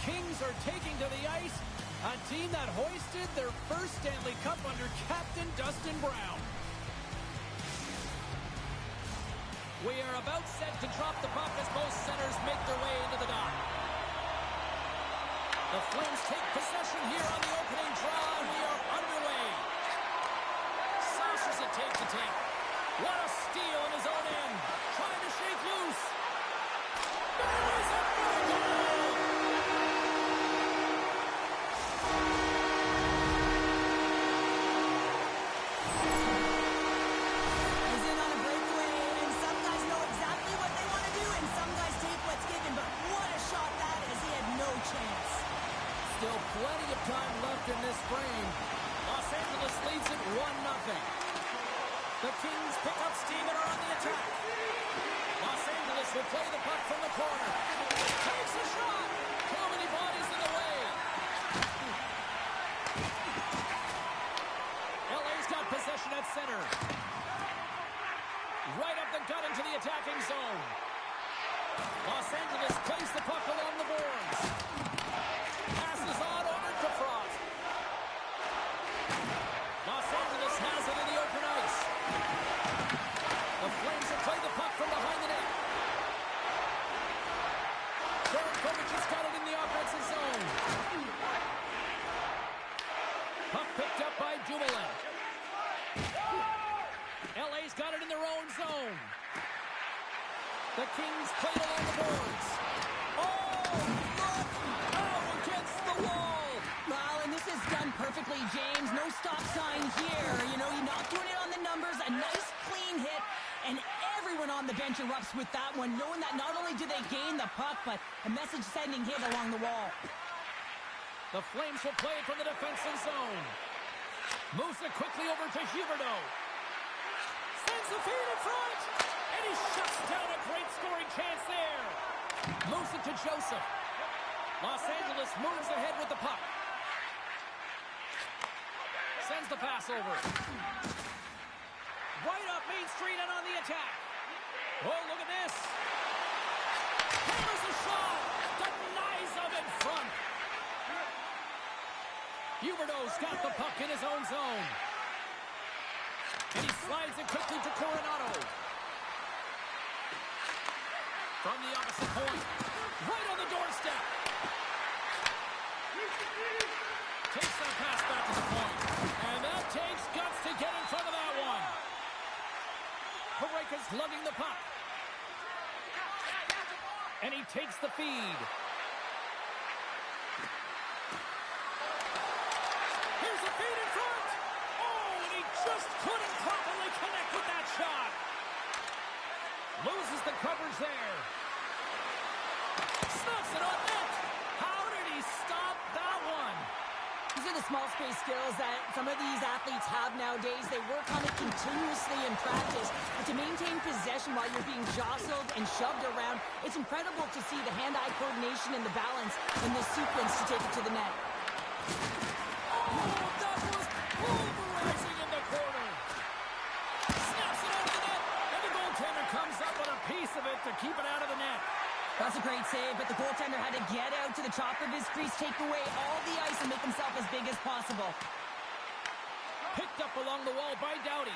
Kings are taking to the ice a team that hoisted their first Stanley Cup under Captain Dustin Brown. We are about set to drop the puck as both centers make their way into the dot. The Flames take possession here on the opening draw, and we are underway. Sashes it take to take. What a steal in his own end. Trying to shake loose. Buries it for a goal! He's in on a breakaway, and some guys know exactly what they want to do, and some guys take what's given, but what a shot that is. He had no chance. Still plenty of time left in this frame. Los Angeles leads it 1-0. The Kings pick up steam and are on the attack. Los Angeles will play the puck from the corner. Takes a shot. Too many bodies in the way. LA's got possession at center. Right up the gut into the attacking zone. Los Angeles plays the puck along the boards. Passes on over to Frost. Los Angeles has it in the open ice. The Flames have played the puck from behind the net. Kovacic has got it in the offensive zone. Puck picked up by Dumoulin. LA's got it in their own zone. The Kings play it along the boards. Oh, look out against the wall. Wow, and this is done perfectly, James. No stop sign here. You know, you're not doing it on the numbers. A nice, clean hit. And everyone on the bench erupts with that one, knowing that not only do they gain the puck, but a message-sending hit along the wall. The Flames will play it from the defensive zone. Moves it quickly over to Huberdeau. Sends the feed in front. And he shuts down a great scoring chance there. Moves it to Joseph. Los Angeles moves ahead with the puck. Sends the pass over. Right up Main Street and on the attack. Oh, look at this. Hammers the shot. Denies him in front. Huberdeau's got the puck in his own zone. And he slides it quickly to Coronado. From the opposite point. Right on the doorstep. Takes that pass back to the point. And that takes guts to get in front of that one. Pareka's lugging the puck. And he takes the feed. Here's a feed in front. Oh, and he just couldn't properly connect with that shot. Loses the coverage there. Snaps it on net. How did he stop that one? These are the small space skills that some of these athletes have nowadays. They work on it continuously in practice. But to maintain possession while you're being jostled and shoved around, it's incredible to see the hand-eye coordination and the balance in this sequence to take it to the net. Oh, that was pulverizing in the corner. Snaps it out of the net, and the goaltender comes up with a piece of it to keep it out of the net. That's a great save, but the goaltender had to get out to the top of his crease, take away all the ice, and make himself as big as possible. Picked up along the wall by Doughty.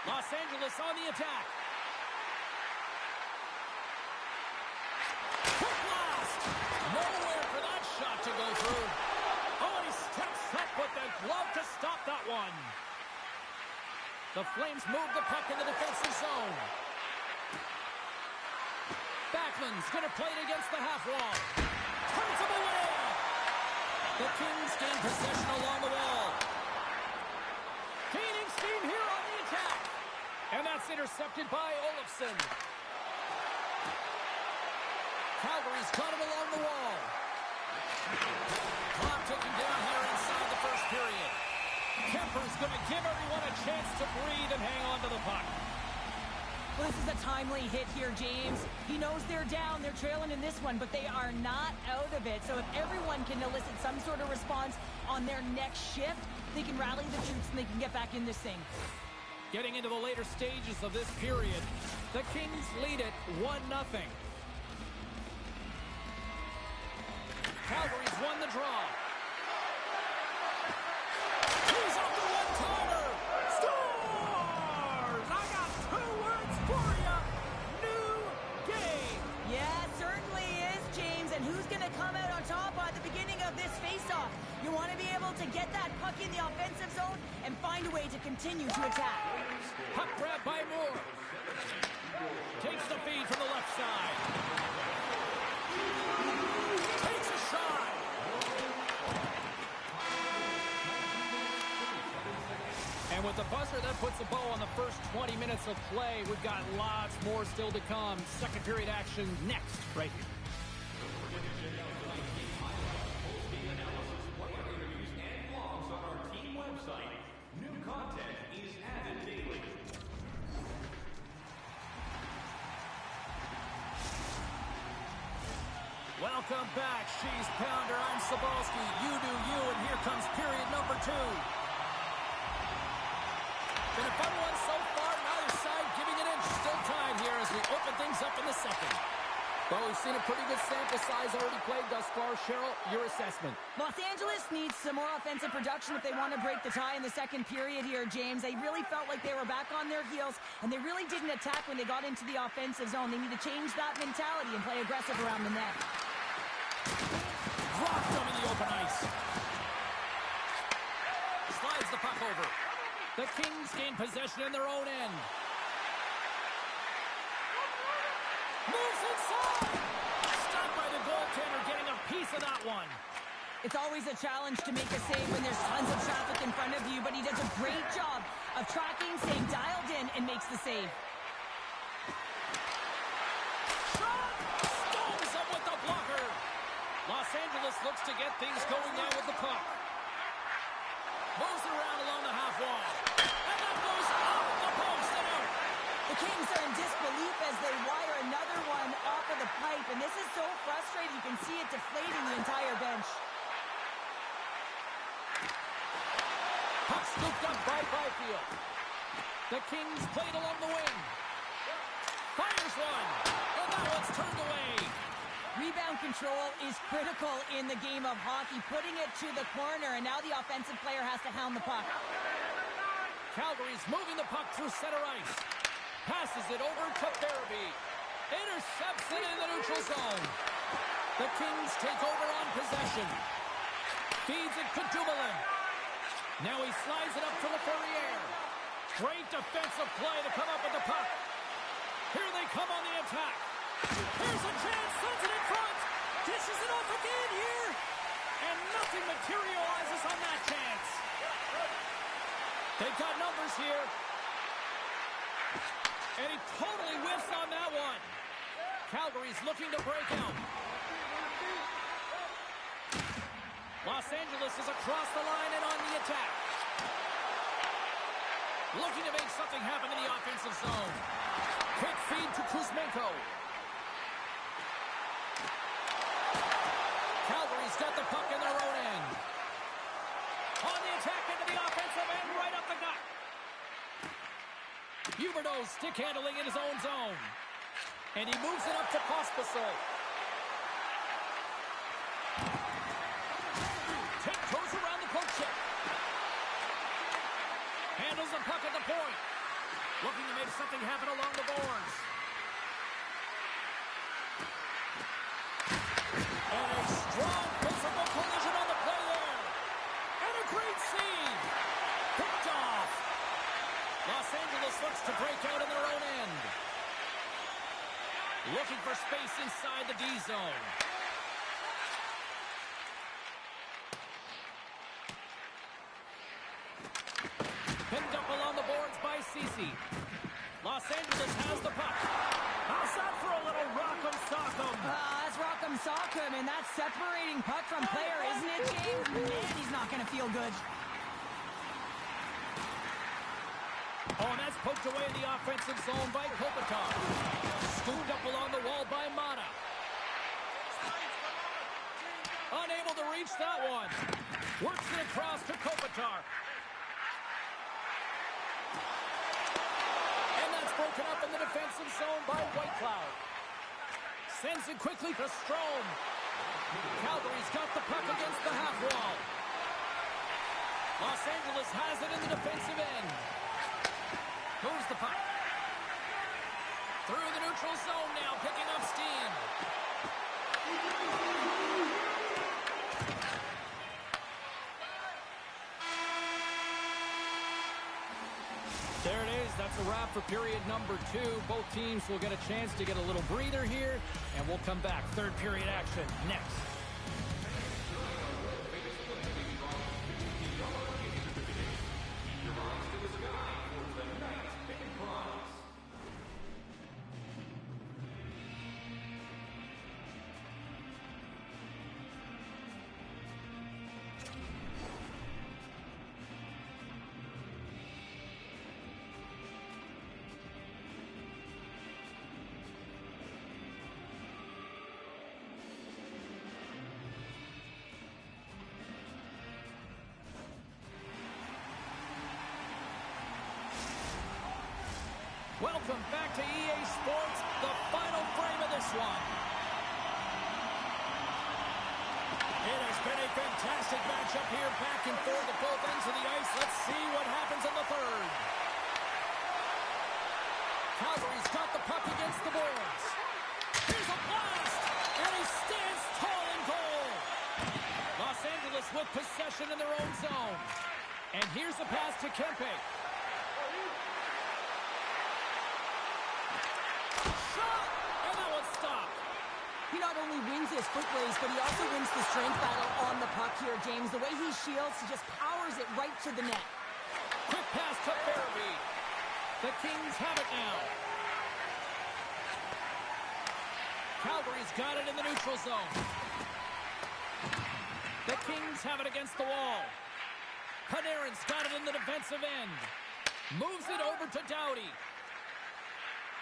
Los Angeles on the attack. Quick blast! Nowhere for that shot to go through. Oh, and he steps up with the glove to stop that one. The Flames move the puck in the defensive zone. Backlund's going to play it against the half wall. Turns him away. The Kings gain possession along the wall. Gaining steam here on the attack. And that's intercepted by Olofsson. Calgary's got it along the wall. Clock ticking down here inside the first period. Kemper's going to give everyone a chance to breathe and hang on to the puck. Well, this is a timely hit here, James. He knows they're down, they're trailing in this one, but they are not out of it. So if everyone can elicit some sort of response on their next shift, they can rally the troops and they can get back in this thing. Getting into the later stages of this period, the Kings lead it 1-0. draw. He's up to one-timer. Scores! I got 2 words for you. New game. Yeah, certainly is, James. And who's going to come out on top at the beginning of this face-off? You want to be able to get that puck in the offensive zone and find a way to continue to attack. Puck grab by Moore. Takes the feed from the left side. Takes a shot. And with the buzzer, that puts a bow on the first 20 minutes of play. We've got lots more still to come. Second period action next, right here. Welcome back. She's Pounder. I'm Sabalski. You do you, and here comes period number 2. Been a fun one so far. Neither side giving an inch. Still tied here as we open things up in the second. Well, we've seen a pretty good sample size already played thus far. Cheryl, your assessment. Los Angeles needs some more offensive production if they want to break the tie in the second period here, James. They really felt like they were back on their heels, and they really didn't attack when they got into the offensive zone. They need to change that mentality and play aggressive around the net. Dropped them in the open ice. Slides the puck over. The Kings gain possession in their own end. Moves inside. Stopped by the goaltender, getting a piece of that one. It's always a challenge to make a save when there's tons of traffic in front of you, but he does a great job of tracking, staying dialed in, and makes the save. Shot! Stones up with the blocker. Los Angeles looks to get things going now with the puck. Moves it around along the half wall. And that goes off the post and out. The Kings are in disbelief as they wire another one off of the pipe, and this is so frustrating. You can see it deflating the entire bench. Puck scooped up by Byfield. The Kings played along the wing. Fires one. And that one's turned away. Rebound control is critical in the game of hockey, putting it to the corner, and now the offensive player has to hound the puck. Calgary's moving the puck through center ice. Passes it over to Farabee. Intercepts it in the neutral zone. The Kings take over on possession. Feeds it to Dumoulin. Now he slides it up to Laferriere. Great defensive play to come up with the puck. Here they come on the attack. Here's a chance, sends it in front. Dishes it off again here. And nothing materializes on that chance. They've got numbers here. And he totally whiffs on that one. Calgary's looking to break out. Los Angeles is across the line and on the attack. Looking to make something happen in the offensive zone. Quick feed to Kuzmenko. Calgary's got the puck in their own end. On the attack into the offensive end, right up the gut. Huberdeau stick handling in his own zone. And he moves it up to Pospisil. Tiptoes around the poke check. Handles the puck at the point. Looking to make something happen along the boards. And a strong physical collision on the play there. And a great save. Picked off. Los Angeles looks to break out in their own end. Looking for space inside the D zone. Picked up along the boards by Ceci. Los Angeles has the puck. Pass out for a little rock'em sock'em. That's rock'em sock'em, and that's separating puck from player, isn't it, James? Man, he's not going to feel good. Oh, and that's poked away in the offensive zone by Kopitar. Scooped up along the wall by Mata. Unable to reach that one. Works it across to Kopitar. And that's broken up in the defensive zone by Whitecloud. Sends it quickly to Strome. Calgary's got the puck against the half wall. Los Angeles has it in the defensive end. Moves the puck. Through the neutral zone now, picking up steam. There it is. That's a wrap for period number 2. Both teams will get a chance to get a little breather here, and we'll come back. Third period action next. Welcome back to EA Sports, the final frame of this one. It has been a fantastic matchup here, back and forth at both ends of the ice. Let's see what happens in the third. Calgary's got the puck against the boards. Here's a blast, and he stands tall in goal. Los Angeles with possession in their own zone. And here's a pass to Kempe. And that one's stopped. He not only wins his foot race, but he also wins the strength battle on the puck here, James. The way he shields, he just powers it right to the net. Quick pass to Farabee. The Kings have it now. Calgary's got it in the neutral zone. The Kings have it against the wall. Panarin's got it in the defensive end. Moves it over to Doughty.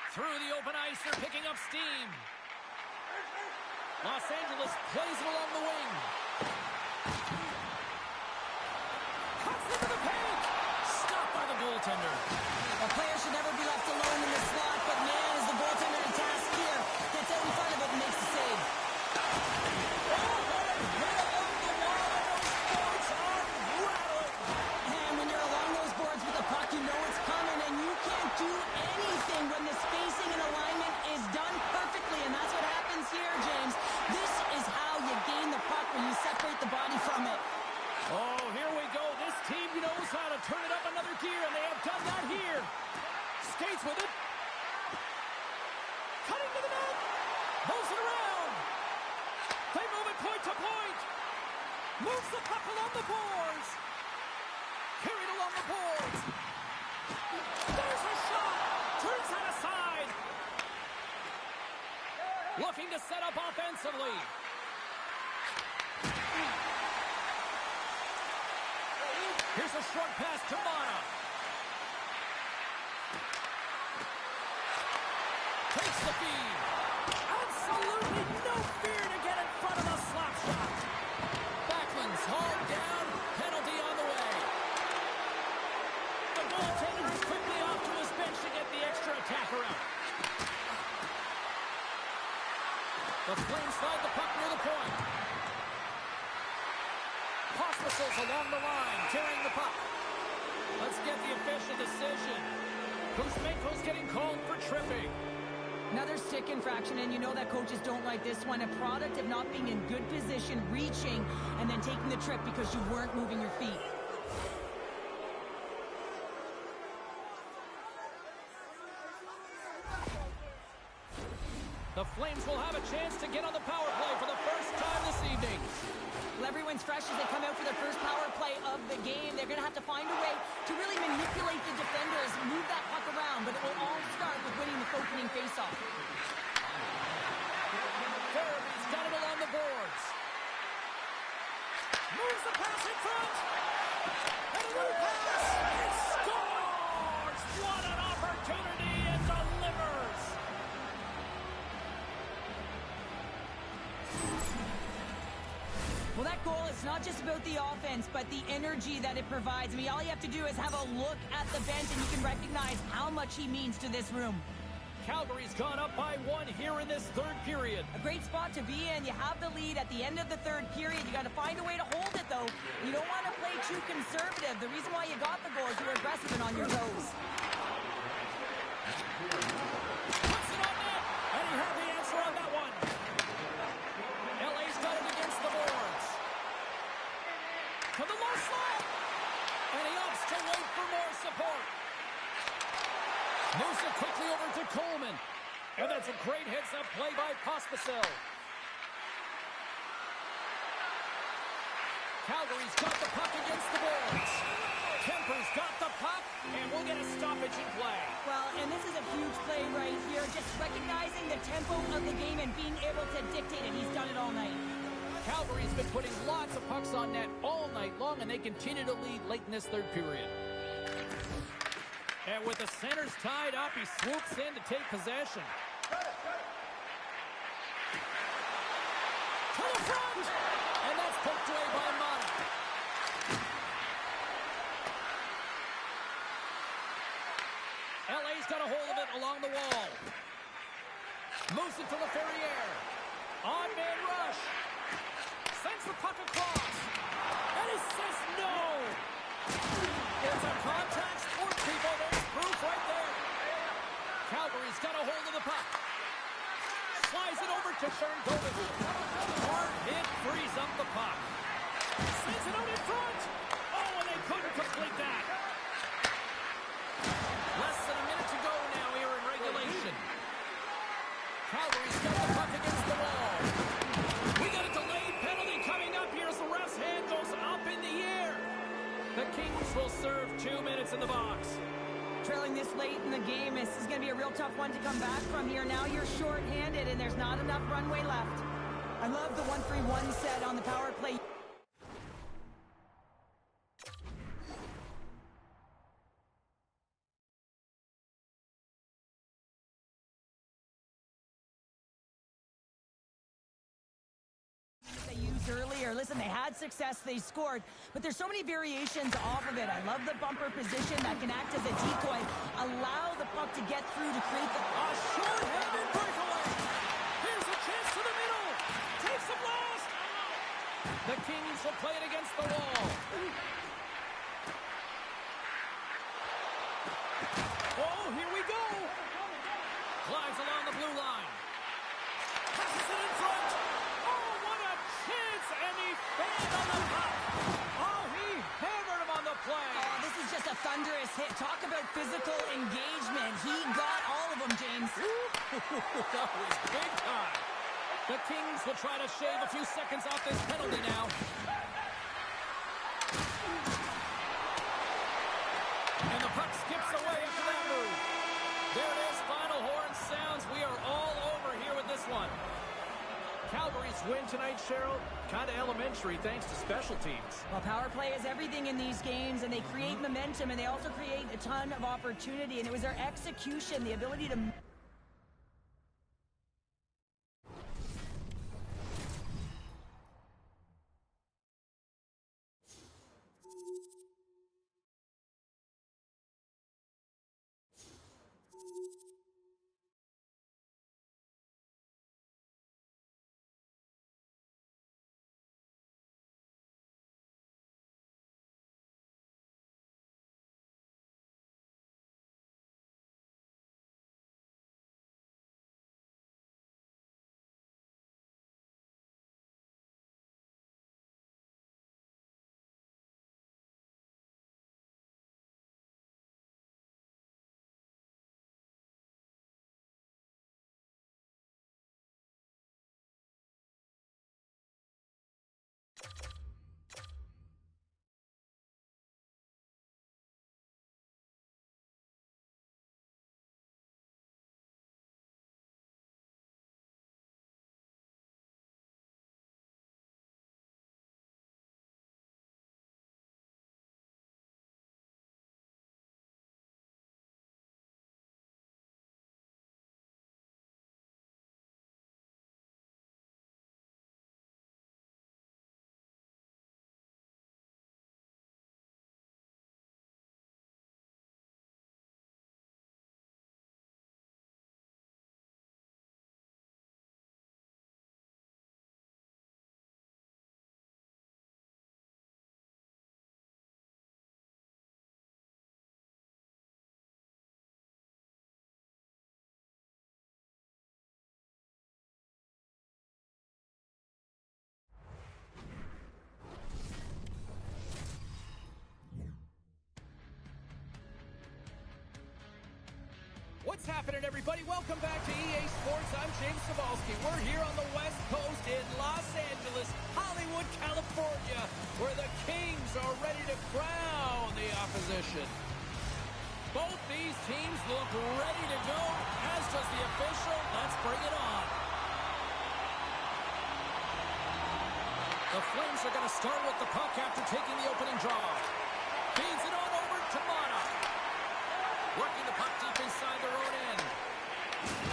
Through the open ice, they're picking up steam. Los Angeles plays it along the wing. Cuts into the paint. Stopped by the goaltender. A player should never be left alone in the slot, but man, is the goaltender to task here. Gets out in front of it and makes the save. Oh, what a hit along the wall, and those boards are rattling. And when you're along those boards with the puck, you know it's coming, and you can't do anything when the spacing and alignment is done perfectly, and that's what happens here, James. This is how you gain the puck, when you separate the body from it. Oh, here we go. This team knows how to turn it up another gear, and they have done that here. Skates with it. Cutting to the net. Moves it around. They move it point to point. Moves the puck along the boards. Carried along the boards. There's a shot. Turns that aside. Looking to set up offensively. Here's a short pass to Mata. Takes the feed. Absolutely no fear to get in front of a slap shot. Backlund's hauled down. Penalty on the way. The goaltender is quickly off to his bench to get the extra attacker out. The Flames slide the puck near the point. Hospitals along the line, carrying the puck. Let's get the official decision. Kuzmenko's getting called for tripping. Another stick infraction, and you know that coaches don't like this one. A product of not being in good position, reaching, and then taking the trip because you weren't moving your feet. The Flames will have a chance to get on the power play for the first time this evening. Well, everyone's fresh as they come out for their first power play of the game. They're going to have to find a way to really manipulate the defenders, move that puck around, but it will all start with winning the opening faceoff. Farabee's got it along the boards. Moves the pass in front. And a new pass. And scores! What an opportunity, and delivers! Well, that goal is not just about the offense, but the energy that it provides. I mean, all you have to do is have a look at the bench, and you can recognize how much he means to this room. Calgary's gone up by 1 here in this third period. A great spot to be in. You have the lead at the end of the third period. You got to find a way to hold it, though. You don't want to play too conservative. The reason why you got the goal is you were aggressive and on your toes. Puts it on net, and he had the answer on that one. LA's got it against the boards. To the low slot, and he opts to wait for more support. Moves it quickly over to Coleman. And that's a great heads-up play by Pospisil. Calgary's got the puck against the boards. Kemper's got the puck, and we'll get a stoppage in play. Well, and this is a huge play right here. Just recognizing the tempo of the game and being able to dictate it. He's done it all night. Calgary's been putting lots of pucks on net all night long, and they continue to lead late in this third period. And with the centers tied up, he swoops in to take possession. To the front! And that's poked away by Mata. LA's got a hold of it along the wall. Moves it to Laferriere. On-man rush. Sends the puck across. And he says no! It's a contact sport, people. There's proof right there. Calgary's got a hold of the puck. Slides it over to Sharangovich. Hard hit frees up the puck. Sends it out in front. Oh, and they couldn't complete that. Less than a minute to go now here in regulation. Calgary's got the puck against the wall. We got a delayed penalty coming up here as the ref's hand goes up in the air. The Kings will serve 2 minutes in the box. Trailing this late in the game, this is going to be a real tough one to come back from here. Now you're short-handed, and there's not enough runway left. I love the 1-3-1 set on the power play. Earlier. Listen, they had success, they scored, but there's so many variations off of it. I love the bumper position that can act as a decoy, allow the puck to get through to create the... A short-handed breakaway. Here's a chance to the middle. Takes the blast. The Kings will play it against the wall. Oh, here we go. Glides along the blue line. Passes it in front. And he fanned on the puck. Oh, he hammered him on the play. Oh, this is just a thunderous hit. Talk about physical engagement. He got all of them, James. That was big time. The Kings will try to shave a few seconds off this penalty now. And the puck skips away after that move. There it is. Final horn sounds. We are all over here with this one. Calgary's win tonight, Cheryl, kind of elementary thanks to special teams. Well, power play is everything in these games, and they create momentum, and they also create a ton of opportunity, and it was their execution, the ability to... afternoon, everybody. Welcome back to EA Sports. I'm James Cebulski. We're here on the West Coast in Los Angeles, Hollywood, California, where the Kings are ready to crown the opposition. Both these teams look ready to go, as does the official. Let's bring it on. The Flames are going to start with the puck after taking the opening draw. Feeds it on over to Mata. Working the puck deep inside their own end.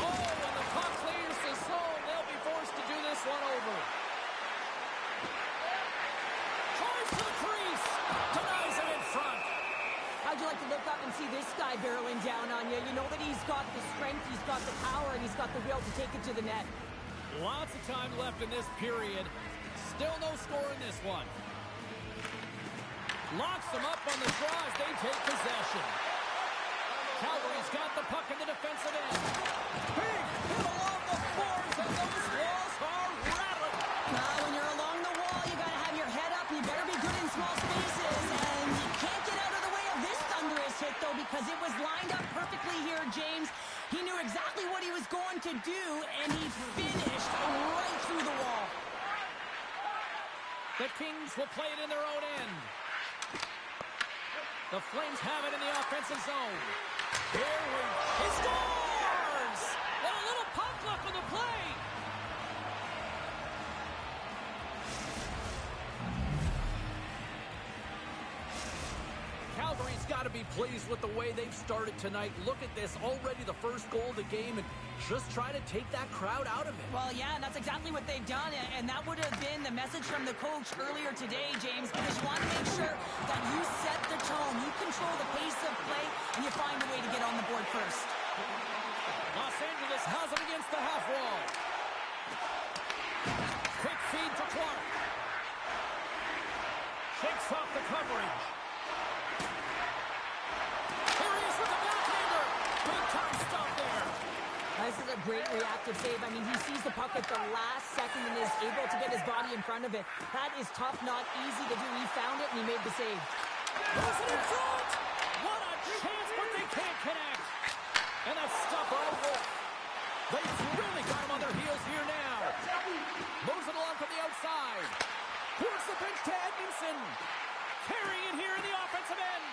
Oh, when the puck clears the zone, they'll be forced to do this one over. Tries to the crease. Denies it in front. How'd you like to look up and see this guy barreling down on you? You know that he's got the strength, he's got the power, and he's got the will to take it to the net. Lots of time left in this period. Still no score in this one. Locks them up on the draw as they take possession. Calgary's got the puck in the defensive end. Big hit along the boards, and those walls are rattling. Now, when you're along the wall, you got to have your head up. You better be good in small spaces. And you can't get out of the way of this thunderous hit, though, because it was lined up perfectly here, James. He knew exactly what he was going to do, and he finished right through the wall. The Kings will play it in their own end. The Flames have it in the offensive zone. Here he scores! And a little puck luck on the play. Calgary's got to be pleased with the way they've started tonight. Look at this, already the first goal of the game, and just try to take that crowd out of it. Well, yeah, that's exactly what they've done, and that would have been the message from the coach earlier today, James, because you want to make sure that you set the tone, you control the pace of play, and you find a way to get on the board first. Los Angeles has it against the half wall. Quick feed to Clark. Shakes off the coverage. Here he is with the backhander. Big time stop there. This is a great reactive save. I mean, he sees the puck at the last second and is able to get his body in front of it. That is tough, not easy to do. He found it, and he made the save. Moves it in front. What a chance, but they can't connect. And a stop on Wolf. They've really got him on their heels here now. Moves it along from the outside. Towards the bench to Edmondson. Carrying it here in the offensive end.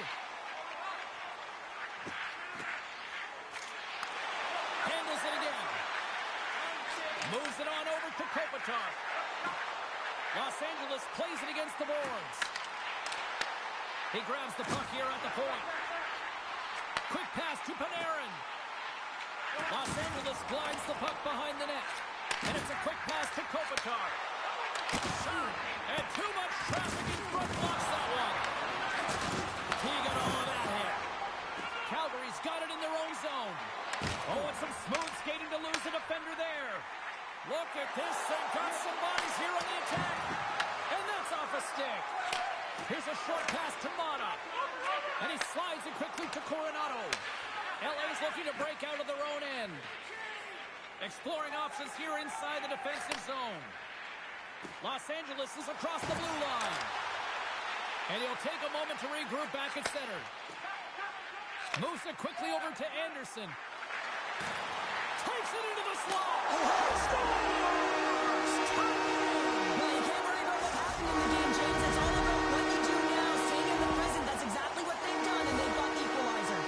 Handles it again. Moves it on over to Kopitar. Los Angeles plays it against the boards. He grabs the puck here at the point. Quick pass to Panarin. Los Angeles glides the puck behind the net. And it's a quick pass to Kopitar. And too much traffic in front blocks that one. He got all of that hit. Calgary's got it in their own zone. Oh, and some smooth skating to lose a defender there. Look at this. They've got some bodies here on the attack. And that's off a stick. Here's a short pass to Mata. And he slides it quickly to Coronado. LA's looking to break out of their own end. Exploring options here inside the defensive zone. Los Angeles is across the blue line. And he'll take a moment to regroup back at center. Moves it quickly over to Anderson. Takes it into the slot. Scores! Well, you can't worry about what happened in the game, James. It's all about what you do now, staying in the present. That's exactly what they've done, and they've got the equalizer.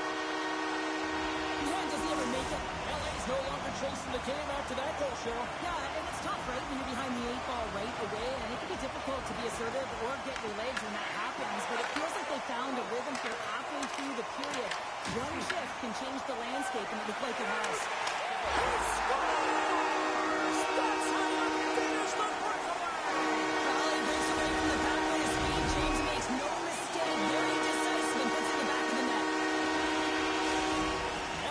Yeah, does he ever make it? LA's no longer chasing the game after that goal, Cheryl. Yeah, and it's tough, right, when you're behind the 8-ball right away, and it can be difficult to be assertive or get your legs when that happens, but it feels like they found a rhythm here halfway through the period. One shift can change the landscape, and it looks like it has. He scores! That's how you finish the breakaway! Well, he breaks away from the back by his speed. James makes no mistake. Very decisive and puts it in the back of the net.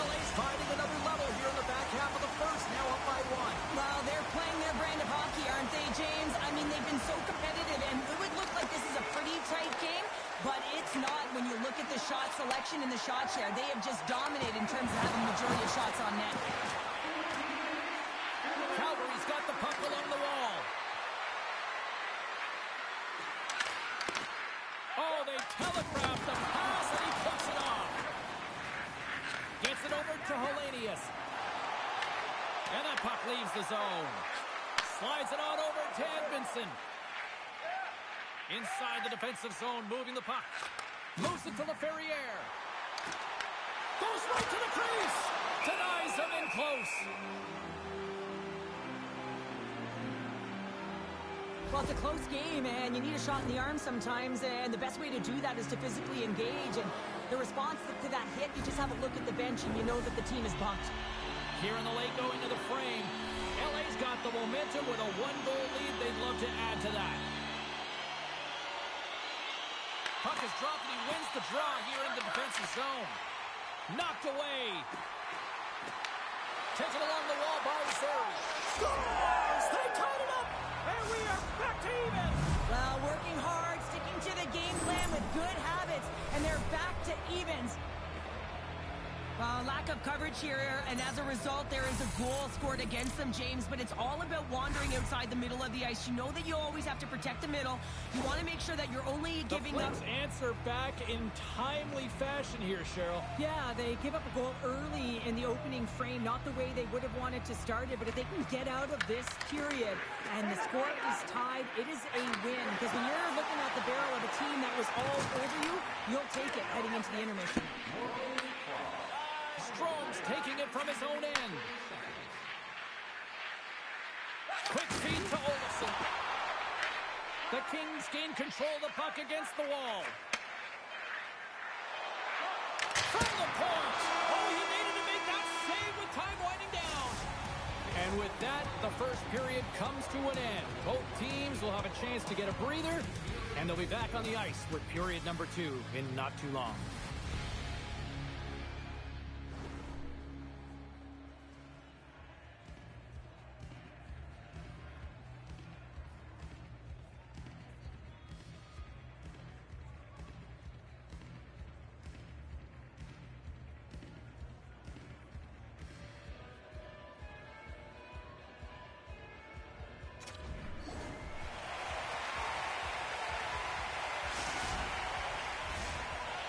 LA's finding another level here in the back half of the first, now up by 1. Well, they're playing their brand of hockey, aren't they, James? I mean, they've been so competitive, and it would look like this is a pretty tight game, but it's not when you look at the shot selection and the shot share. They have just dominated in terms of having the majority of shots on net. Calgary's got the puck along the wall. Oh, they telegraphed the pass, and he puts it off. Gets it over to Helenius. process. And that puck leaves the zone. Slides it on over to Edmondson. Inside the defensive zone, moving the puck. Moves it to LaFerriere. Goes right to the crease. Denies him in close. Well, it's a close game, and you need a shot in the arm sometimes, and the best way to do that is to physically engage. And the response to that hit, you just have a look at the bench, and you know that the team is bumped. Here in the late going to the frame, LA's got the momentum with a one-goal lead. They'd love to add to that. Puck is dropped, and he wins the draw here in the defensive zone. Knocked away. Taken along the wall by Zeri. Scores! They tied it up, and we are back to even. Well, working hard, sticking to the game plan with good habits, and they're back to evens. Well, lack of coverage here, and as a result, there is a goal scored against them, James, but it's all about wandering outside the middle of the ice. You know that you always have to protect the middle. You want to make sure that you're only giving up... The Flames answer back in timely fashion here, Cheryl. Yeah, they give up a goal early in the opening frame, not the way they would have wanted to start it, but if they can get out of this period and the score is tied, it is a win, because when you're looking at the barrel of a team that was all over you, you'll take it heading into the intermission. Strome's taking it from his own end. Quick feed to Olofsson. The Kings gain control of the puck against the wall. From the point. Oh, he needed to make that save with time winding down. And with that, the first period comes to an end. Both teams will have a chance to get a breather, and they'll be back on the ice with period number 2 in not too long.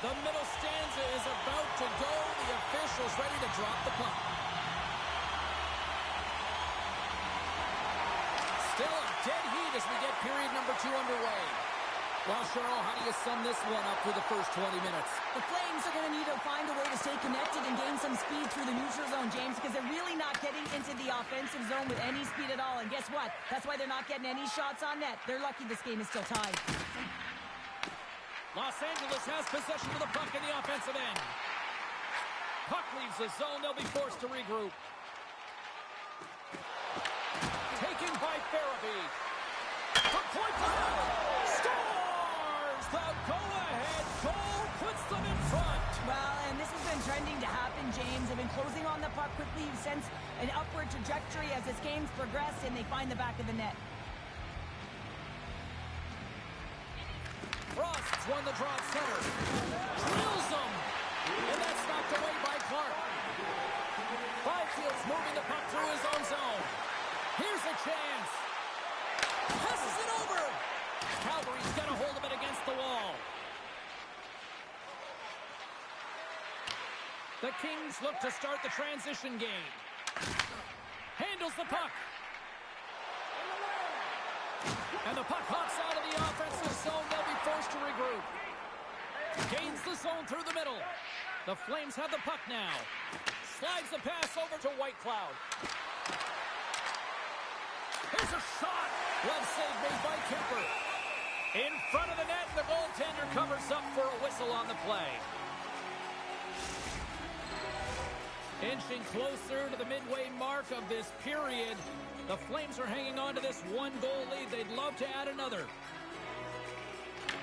The middle stanza is about to go. The official's ready to drop the puck. Still a dead heat as we get period number 2 underway. Well, Cheryl, how do you sum this one up for the first 20 minutes? The Flames are going to need to find a way to stay connected and gain some speed through the neutral zone, James, because they're really not getting into the offensive zone with any speed at all. And guess what? That's why they're not getting any shots on net. They're lucky this game is still tied. Los Angeles has possession of the puck in the offensive end. Puck leaves the zone. They'll be forced to regroup. Taken by Farabee. For point blank. Scores! The go-ahead goal puts them in front. Well, and this has been trending to happen, James. They've been closing on the puck quickly. You've sensed an upward trajectory as this game's progressed, and they find the back of the net. Frost's won the draw at center. Drills him. And that's knocked away by Clark. Byfield's moving the puck through his own zone. Here's a chance. Passes it over. Calgary's got a hold of it against the wall. The Kings look to start the transition game. Handles the puck. And the puck hops out of the offensive zone. They'll be forced to regroup. Gains the zone through the middle. The Flames have the puck now. Slides the pass over to Whitecloud. Here's a shot. Glove save made by Kemper. In front of the net, the goaltender covers up for a whistle on the play. Inching closer to the midway mark of this period. The Flames are hanging on to this one-goal lead. They'd love to add another.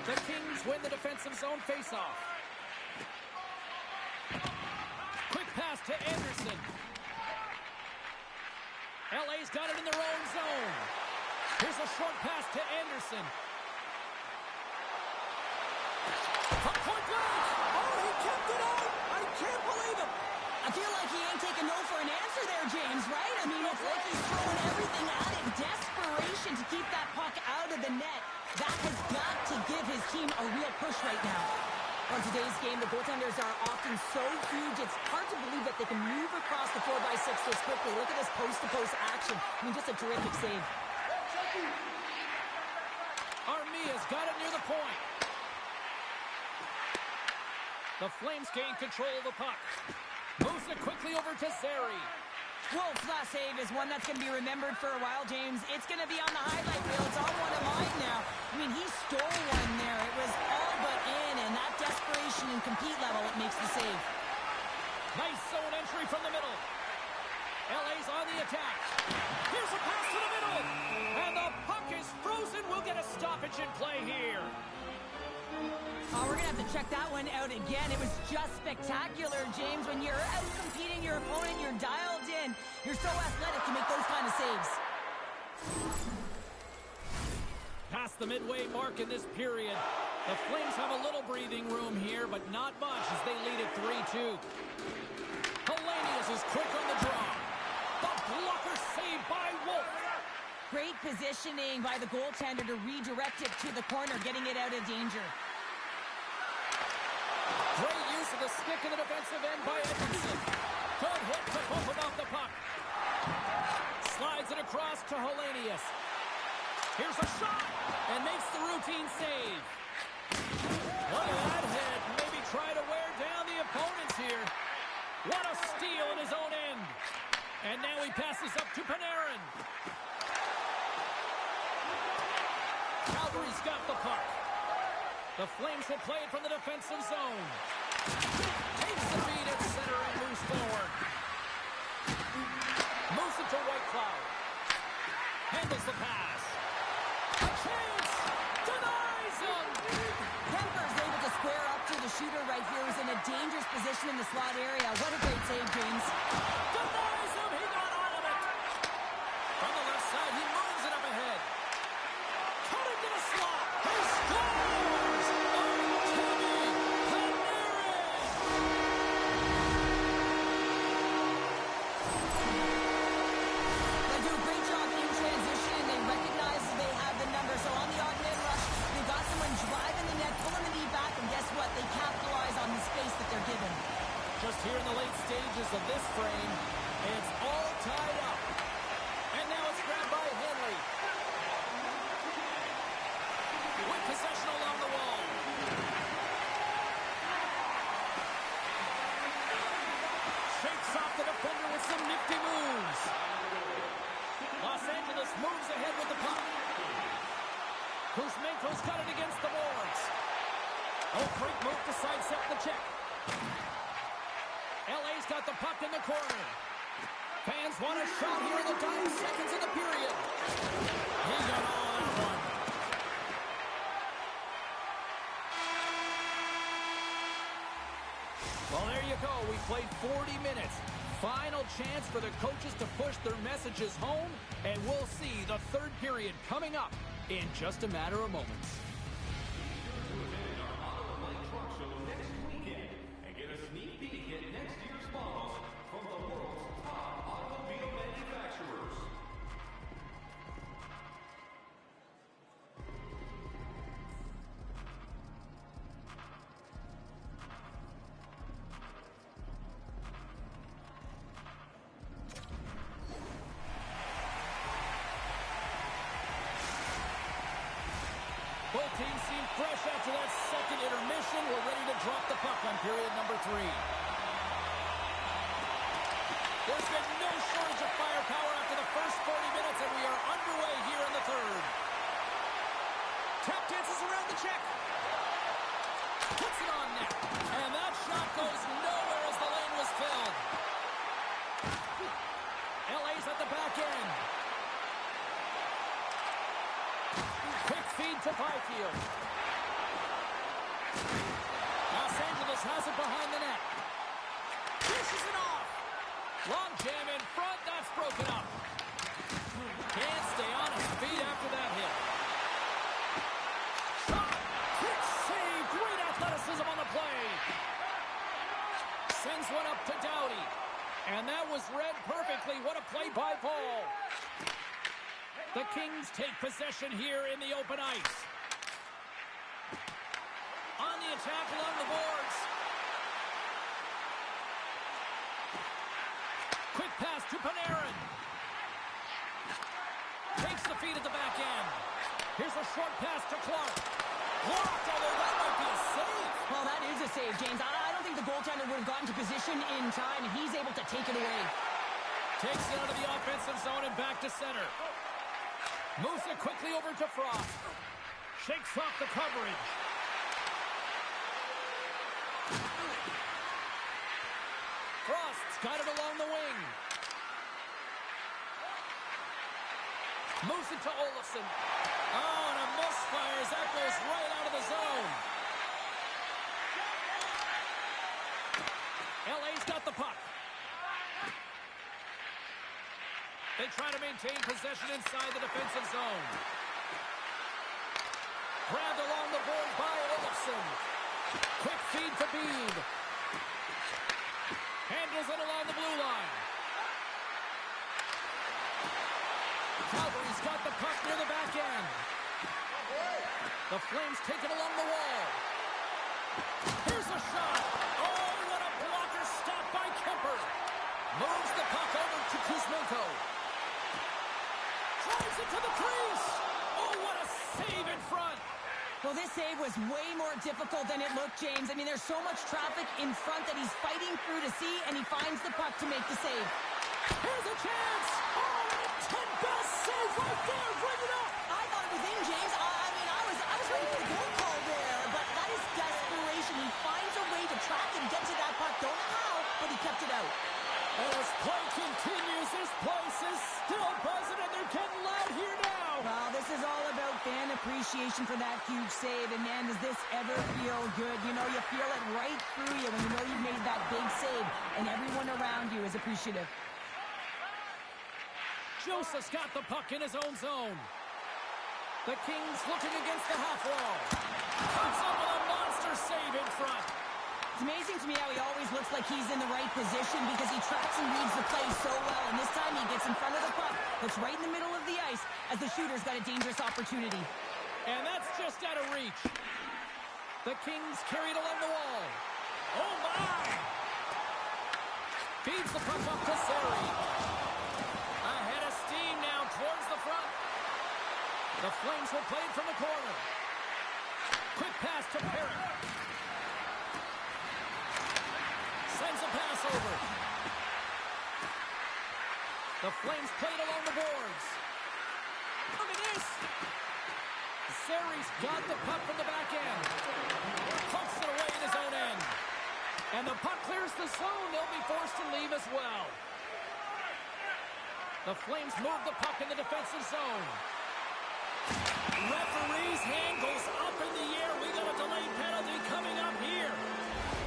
The Kings win the defensive zone faceoff. Quick pass to Anderson. LA's got it in their own zone. Here's a short pass to Anderson. From point blank. Oh, he kept it out. I can't believe it. I feel like he ain't taking no for an answer there, James, right? I mean, it's like he's throwing everything at it. Desperation to keep that puck out of the net. That has got to give his team a real push right now. On today's game, the goaltenders are often so huge, it's hard to believe that they can move across the 4x6 this quickly. Look at this post-to-post action. I mean, just a terrific save. Armia's got it near the point. The Flames gain control of the puck. Moves it quickly over to Zary. Wolf's last save is one that's going to be remembered for a while, James. It's going to be on the highlight reel. It's on one of mine now. I mean, he stole one there. It was all but in, and that desperation and compete level, it makes the save. Nice zone entry from the middle. LA's on the attack. Here's a pass to the middle. And the puck is frozen. We'll get a stoppage in play here. Oh, we're going to have to check that one out again. It was just spectacular, James. When you're out competing your opponent, you're dialed in. You're so athletic to make those kind of saves. Past the midway mark in this period. The Flames have a little breathing room here, but not much as they lead at 3-2. Hellenius is quick on the draw. The blocker saved by Wolf. Great positioning by the goaltender to redirect it to the corner, getting it out of danger. Great use of the stick in the defensive end by Edmondson. Good hit to bump him off the puck. Slides it across to Hellenius. Here's a shot, and makes the routine save. Look at that hit. Maybe try to wear down the opponents here. What a steal in his own end. And now he passes up to Panarin. Calgary's got the puck. The Flames will play it from the defensive zone. Takes the feed at center and moves forward. Moves it to White Cloud. Handles the pass. A chance! Denies him! Kemper's able to square up to the shooter right here, who's in a dangerous position in the slot area. What a great save, James. Denies him! He got all of it! From the left side, he moves it up ahead. Cutting to the slot. He scores! Artemi Panarin! They do a great job in transition. They recognize they have the number. So on the odd man rush, they've got someone driving the net, pulling the knee back, and guess what? They capitalize on the space that they're given. Just here in the late stages of this frame, it's all tied up. And now it's grabbed by Henley. With possession along the wall. Shakes off the defender with some nifty moves. Los Angeles moves ahead with the puck. Kuzmenko's got it against the boards. Oh, great move to sidestep the check. LA's got the puck in the corner. Fans want a shot here in the dying seconds of the period. He got all that one. Well, there you go. We played 40 minutes. Final chance for the coaches to push their messages home, and we'll see the third period coming up in just a matter of moments. Both teams seem fresh after that second intermission. We're ready to drop the puck on period number 3. There's been no shortage of firepower after the first 40 minutes, and we are underway here in the third. Tap dances around the check. Puts it on net. And that shot goes nowhere as the lane was filled. LA's at the back end. Quick feed to Byfield. Los Angeles has it behind the net. Dishes it off. Long jam in front. That's broken up. Can't stay on his feet after that hit. Shot. Quick save. Great athleticism on the play. Sends one up to Doughty. And that was read perfectly. What a play by Paul. The Kings take possession here in the open ice. On the attack along the boards. Quick pass to Panarin. Takes the feed at the back end. Here's a short pass to Clark. Blocked, although that might be a save. Well, that is a save, James. I don't think the goaltender would have gotten to position in time, and he's able to take it away. Takes it out of the offensive zone and back to center. Moves it quickly over to Frost. Shakes off the coverage. Frost's got it along the wing. Moves it to Olofsson. Oh, and a misfire as that goes right out of the zone. LA's got the puck. They try to maintain possession inside the defensive zone. Grabbed along the board by Olofsson. Quick feed to Beebe. Handles it along the blue line. Calgary's got the puck near the back end. The Flames take it along the wall. Here's a shot. Oh, what a blocker stop by Kemper. Moves the puck over to Kuzmenko. Drives it to the crease. Oh, what a save in front. Well, this save was way more difficult than it looked, James. I mean, there's so much traffic in front that he's fighting through to see, and he finds the puck to make the save. Here's a chance. Oh, and a 10-best save right there. Bring it up. I thought it was in, James. I was ready for the goal call there, but that is desperation. He finds a way to track and get to that puck. Don't know how, but he kept it out. As play continues, this place is still buzzing, and they're getting loud here now. Well, this is all about fan appreciation for that huge save, and man, does this ever feel good. You know, you feel it right through you when you know you've made that big save, and everyone around you is appreciative. Joseph's got the puck in his own zone. The Kings looking against the half wall. Comes up with a monster save in front. It's amazing to me how he always looks like he's in the right position because he tracks and reads the play so well. And this time he gets in front of the puck, looks right in the middle of the ice as the shooter's got a dangerous opportunity. And that's just out of reach. The Kings carried along the wall. Oh, my! Feeds the puck up to Seri. Ahead of steam now towards the front. The Flames will play it from the corner. Quick pass to Perry. Sends a pass over. The Flames played along the boards. Look at this. Seri's got the puck from the back end. Pumps it away in his own end. And the puck clears the zone. They'll be forced to leave as well. The Flames move the puck in the defensive zone. Referee's hand goes up in the air. We got a delayed penalty coming up here.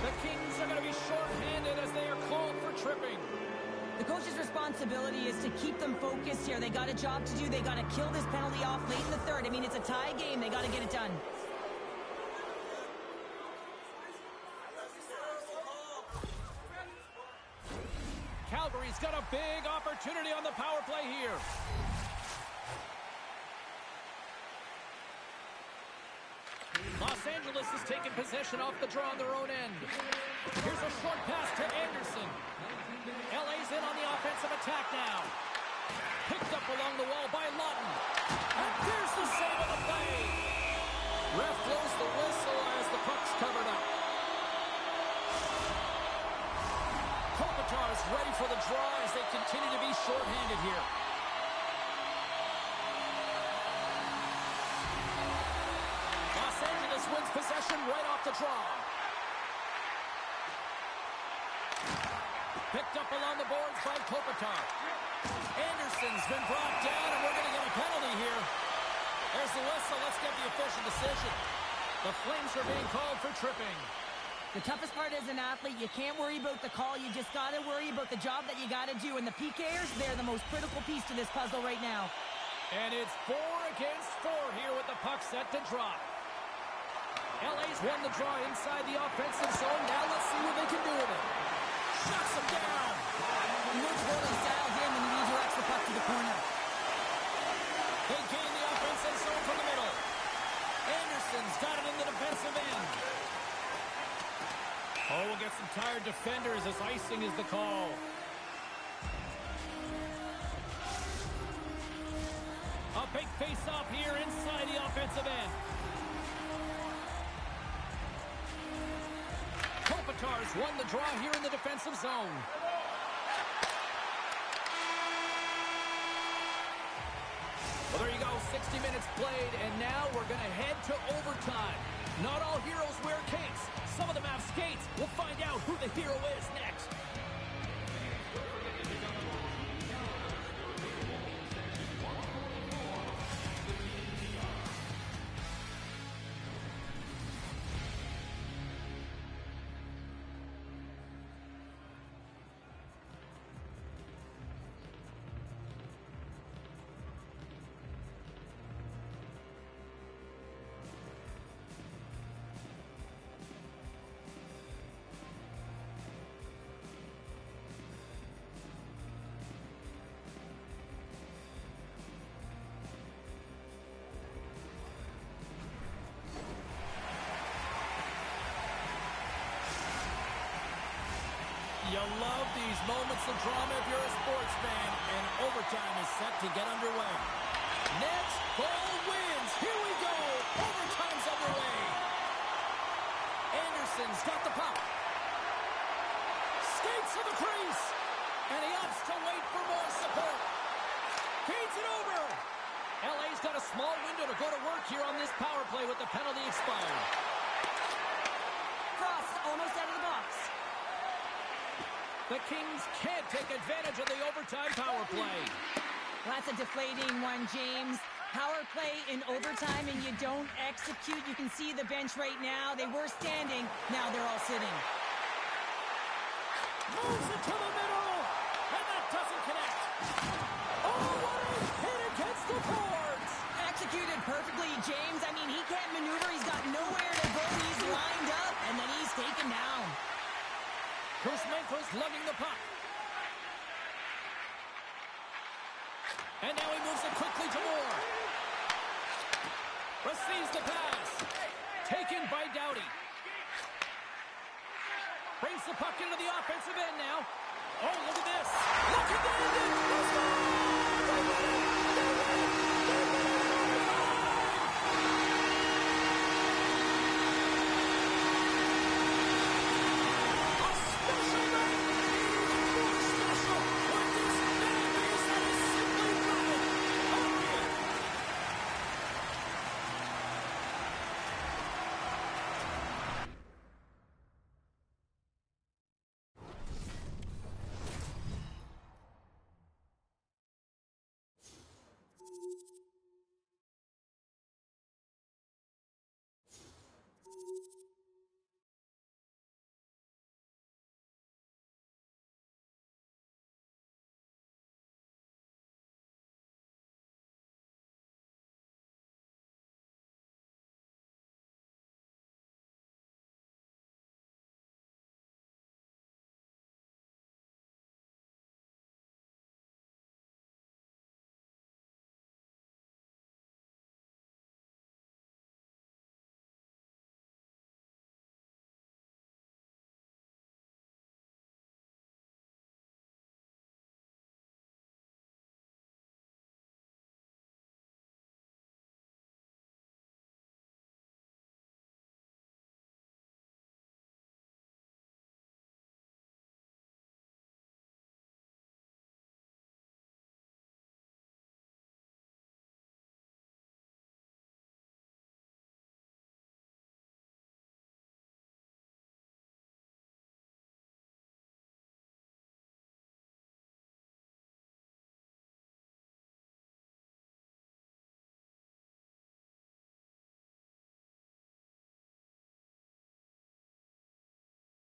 The Kings are going to be short-handed as they are called for tripping. The coach's responsibility is to keep them focused here. They got a job to do. They got to kill this penalty off late in the third. I mean, it's a tie game. They got to get it done. Calgary's got a big opportunity on the power play here. Los Angeles has taken possession off the draw on their own end. Here's a short pass to Anderson. LA's in on the offensive attack now. Picked up along the wall by Lawton. And there's the save of the play. Ref blows the whistle as the puck's covered up. Kopitar's ready for the draw as they continue to be shorthanded here. Los Angeles wins possession right off the draw. Picked up along the boards by Kopitar. Anderson's been brought down, and we're going to get a penalty here. There's the whistle. Let's get the official decision. The Flames are being called for tripping. The toughest part as an athlete, you can't worry about the call. You just got to worry about the job that you got to do. And the PKers, they're the most critical piece to this puzzle right now. And it's 4 against 4 here with the puck set to drop. LA's won the draw inside the offensive zone. Now let's see what they can do with it. Shuts him down. Moves really dialed in when he redirects the puck to the corner. They gain the offensive zone from the middle. Anderson's got it in the defensive end. defenders as icing is the call. A big face-off here inside the offensive end. Kopitar's won the draw here in the defensive zone. Well, there you go, 60 minutes played, and now we're going to head to overtime. Not all heroes wear capes. Some of them have skates. We'll find out who the hero is next. You love these moments of drama if you're a sports fan, and overtime is set to get underway. Next goal wins. Here we go. Overtime's underway. Anderson's got the puck. Skates to the crease, and he opts to wait for more support. Feeds it over. LA's got a small window to go to work here on this power play with the penalty expired. Cross, almost out of the box. The Kings can't take advantage of the overtime power play. That's a deflating one, James. Power play in overtime and you don't execute. You can see the bench right now. They were standing. Now they're all sitting. Moves it to the middle. And that doesn't connect. Oh, what a hit against the boards. Executed perfectly, James. I mean, he can't maneuver. He's got nowhere to go. He's lined up, and then he's taken down. Kuzmenko's lugging the puck. And now he moves it quickly to Moore. Receives the pass. Taken by Doughty. Brings the puck into the offensive end now. Oh, look at this. Looking to end it.